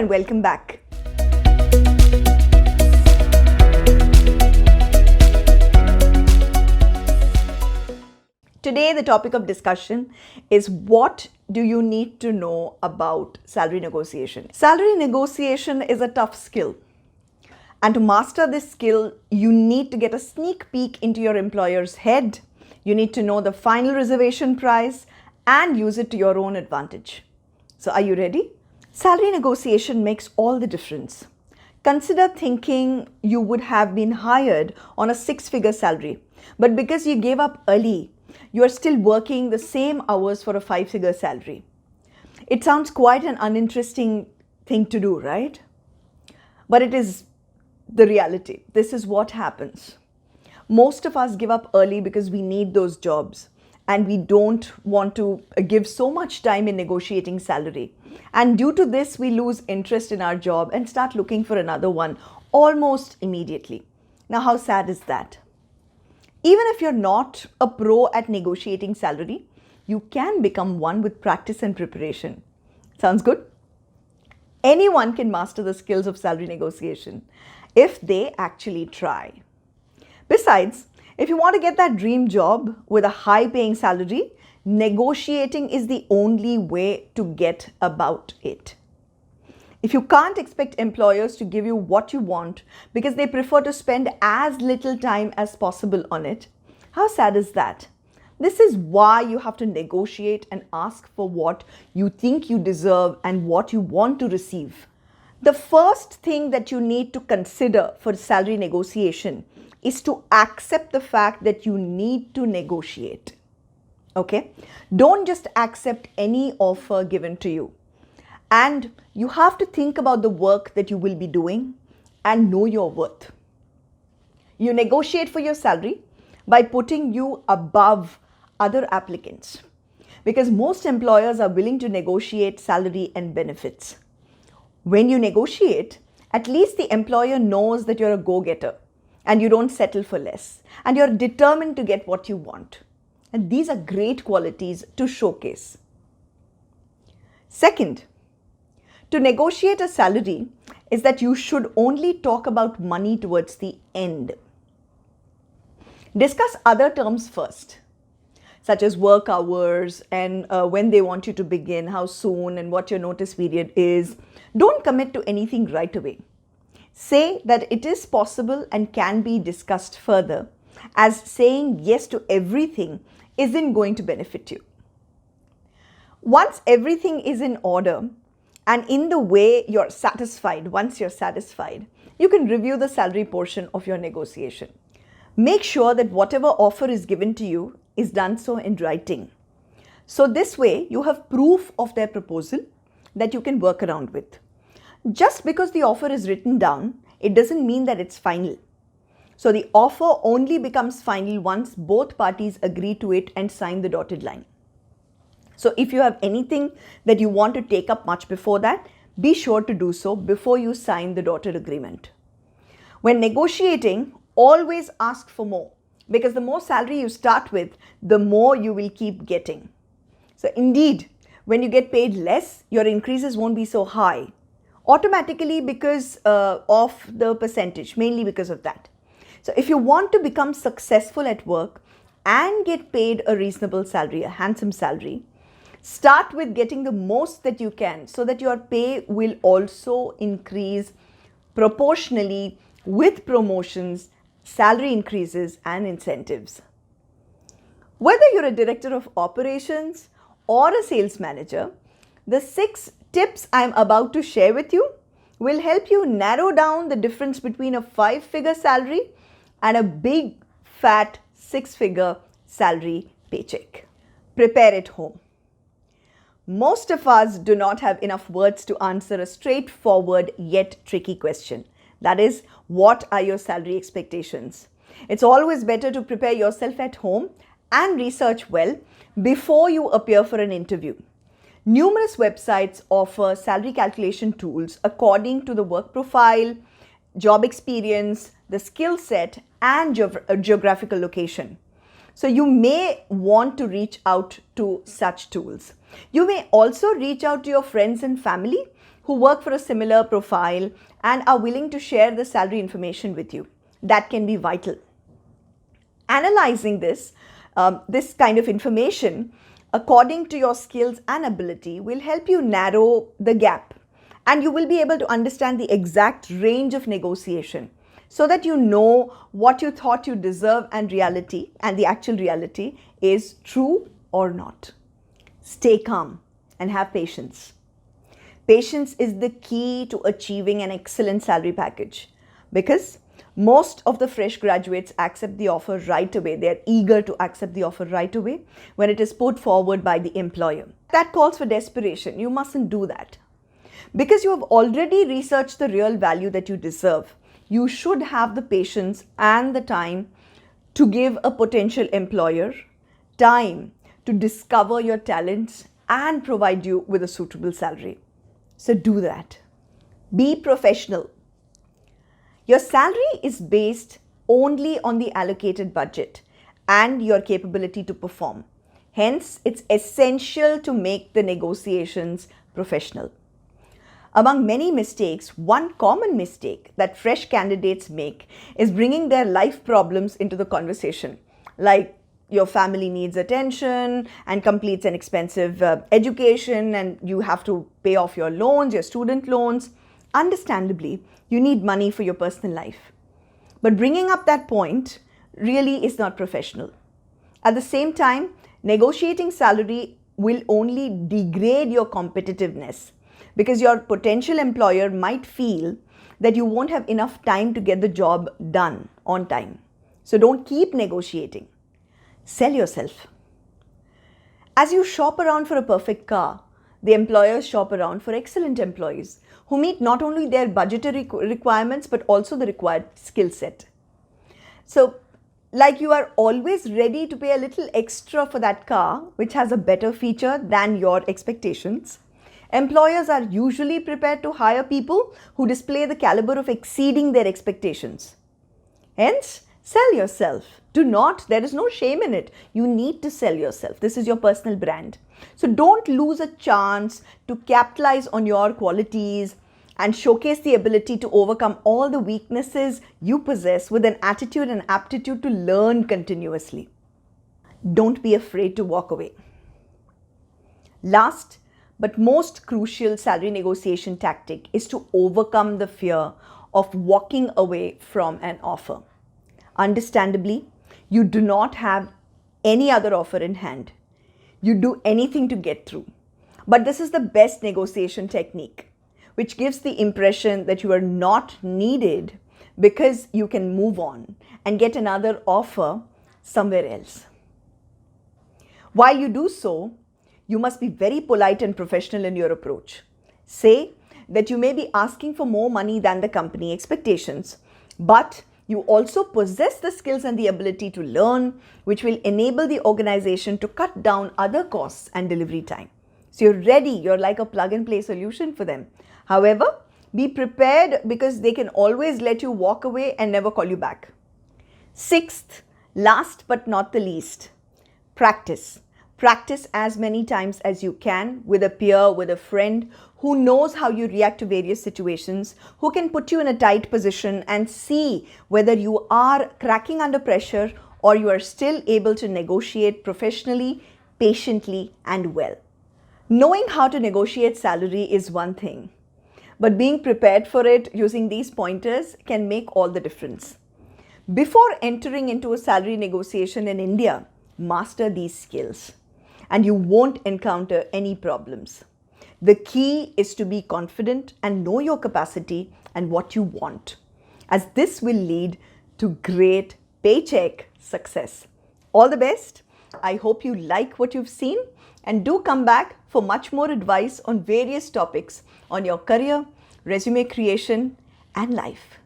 and welcome back. Today, the topic of discussion is what do you need to know about salary negotiation? Salary negotiation is a tough skill. And to master this skill, you need to get a sneak peek into your employer's head. You need to know the final reservation price and use it to your own advantage. So are you ready? Salary negotiation makes all the difference. Consider thinking you would have been hired on a 6-figure salary, but because you gave up early, you are still working the same hours for a 5-figure salary. It sounds quite an uninteresting thing to do, right? But it is the reality. This is what happens. Most of us give up early because we need those jobs and we don't want to give so much time in negotiating salary. And due to this, we lose interest in our job and start looking for another one almost immediately. Now, how sad is that? Even if you're not a pro at negotiating salary, you can become one with practice and preparation. Sounds good? Anyone can master the skills of salary negotiation if they actually try. Besides, if you want to get that dream job with a high-paying salary, negotiating is the only way to get about it. If you can't expect employers to give you what you want because they prefer to spend as little time as possible on it, how sad is that? This is why you have to negotiate and ask for what you think you deserve and what you want to receive. The first thing that you need to consider for salary negotiation is to accept the fact that you need to negotiate. Okay? Don't just accept any offer given to you. And you have to think about the work that you will be doing and know your worth. You negotiate for your salary by putting you above other applicants because most employers are willing to negotiate salary and benefits. When you negotiate, at least the employer knows that you're a go-getter and you don't settle for less and you're determined to get what you want. And these are great qualities to showcase. Second, to negotiate a salary is that you should only talk about money towards the end. Discuss other terms first, such as work hours and when they want you to begin, how soon, and what your notice period is. Don't commit to anything right away. Say that it is possible and can be discussed further, as saying yes to everything isn't going to benefit you. Once everything is in order and in the way you're satisfied, once you're satisfied, you can review the salary portion of your negotiation. Make sure that whatever offer is given to you is done so in writing. So this way you have proof of their proposal that you can work around with. Just because the offer is written down, it doesn't mean that it's final. So the offer only becomes final once both parties agree to it and sign the dotted line. So if you have anything that you want to take up much before that, be sure to do so before you sign the dotted agreement. When negotiating, always ask for more because the more salary you start with, the more you will keep getting. So indeed, when you get paid less, your increases won't be so high automatically because of the percentage, mainly because of that. So if you want to become successful at work and get paid a reasonable salary, a handsome salary, start with getting the most that you can so that your pay will also increase proportionally with promotions, salary increases, and incentives. Whether you're a director of operations or a sales manager, the 6 tips I'm about to share with you will help you narrow down the difference between a 5-figure salary and a big, fat 6-figure salary paycheck. Prepare at home. Most of us do not have enough words to answer a straightforward yet tricky question. That is, what are your salary expectations? It's always better to prepare yourself at home and research well before you appear for an interview. Numerous websites offer salary calculation tools according to the work profile, job experience, the skill set, and geographical location. So you may want to reach out to such tools. You may also reach out to your friends and family who work for a similar profile and are willing to share the salary information with you. That can be vital. Analyzing this kind of information according to your skills and ability will help you narrow the gap, and you will be able to understand the exact range of negotiation so that you know what you thought you deserve and the actual reality is true or not. Stay calm and have patience. Patience is the key to achieving an excellent salary package, because most of the fresh graduates accept the offer right away. They are eager to accept the offer right away when it is put forward by the employer. That calls for desperation. You mustn't do that. Because you have already researched the real value that you deserve, you should have the patience and the time to give a potential employer time to discover your talents and provide you with a suitable salary. So do that. Be professional. Your salary is based only on the allocated budget and your capability to perform. Hence, it's essential to make the negotiations professional. Among many mistakes, one common mistake that fresh candidates make is bringing their life problems into the conversation, like your family needs attention and completes an expensive education, and you have to pay off your loans, your student loans. Understandably, you need money for your personal life. But bringing up that point really is not professional. At the same time, negotiating salary will only degrade your competitiveness, because your potential employer might feel that you won't have enough time to get the job done on time. So don't keep negotiating. Sell yourself. As you shop around for a perfect car, the employers shop around for excellent employees who meet not only their budgetary requirements but also the required skill set. So, like you are always ready to pay a little extra for that car which has a better feature than your expectations, employers are usually prepared to hire people who display the caliber of exceeding their expectations. Hence, sell yourself. There is no shame in it. You need to sell yourself. This is your personal brand. So don't lose a chance to capitalize on your qualities and showcase the ability to overcome all the weaknesses you possess with an attitude and aptitude to learn continuously. Don't be afraid to walk away. Last but most crucial salary negotiation tactic is to overcome the fear of walking away from an offer. Understandably, you do not have any other offer in hand. You do anything to get through. But this is the best negotiation technique, which gives the impression that you are not needed because you can move on and get another offer somewhere else. While you do so, you must be very polite and professional in your approach. Say that you may be asking for more money than the company expectations, but you also possess the skills and the ability to learn, which will enable the organization to cut down other costs and delivery time. So you're ready, you're like a plug-and-play solution for them. However, be prepared, because they can always let you walk away and never call you back. Sixth, last but not the least, practice. Practice as many times as you can with a peer, with a friend who knows how you react to various situations, who can put you in a tight position and see whether you are cracking under pressure or you are still able to negotiate professionally, patiently, and well. Knowing how to negotiate salary is one thing, but being prepared for it using these pointers can make all the difference. Before entering into a salary negotiation in India, master these skills, and you won't encounter any problems. The key is to be confident and know your capacity and what you want, as this will lead to great paycheck success. All the best. I hope you like what you've seen, and do come back for much more advice on various topics on your career, resume creation, and life.